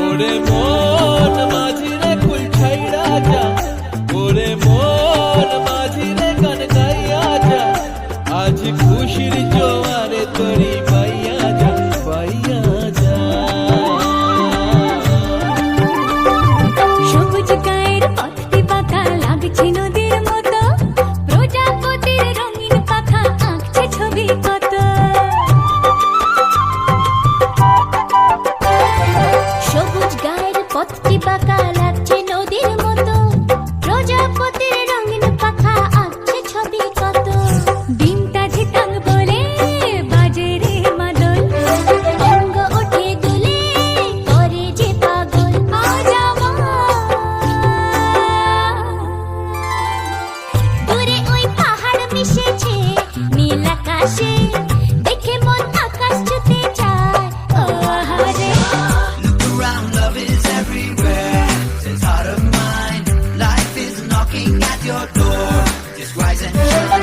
ওরে মন মাঝি রে কুল ছাইড়া যা, ওরে মন মাঝি রে গান গাইয়া যা, আজ খুশির জোয়ারে তরি পাইয়া যা, পাইয়া যা। সবুজ গায়ের পথটি বাঁকা লাগছে নদীর মতো, প্রজাপতির রঙিন পাখা আঁকছে ছবি কত। সবুজ গায়ের পথটি বাঁকা লাগছে নদীর মতো, প্রজাপতির রঙিন পাখা আঁকছে ছবি কত। ডিমটা ঝিটাং বলে বাজে রে মাদল, অঙ্গ ওঠে দুলে করে যে পাগল। আজ দূরে ওই পাহাড় মিশেছে নীল আকাশে, দেখে মন আকাশ ছুতে চায়। ও আহারে Look around, love is everywhere. It's heart of mine. Life is knocking at your door. Just rise and shine.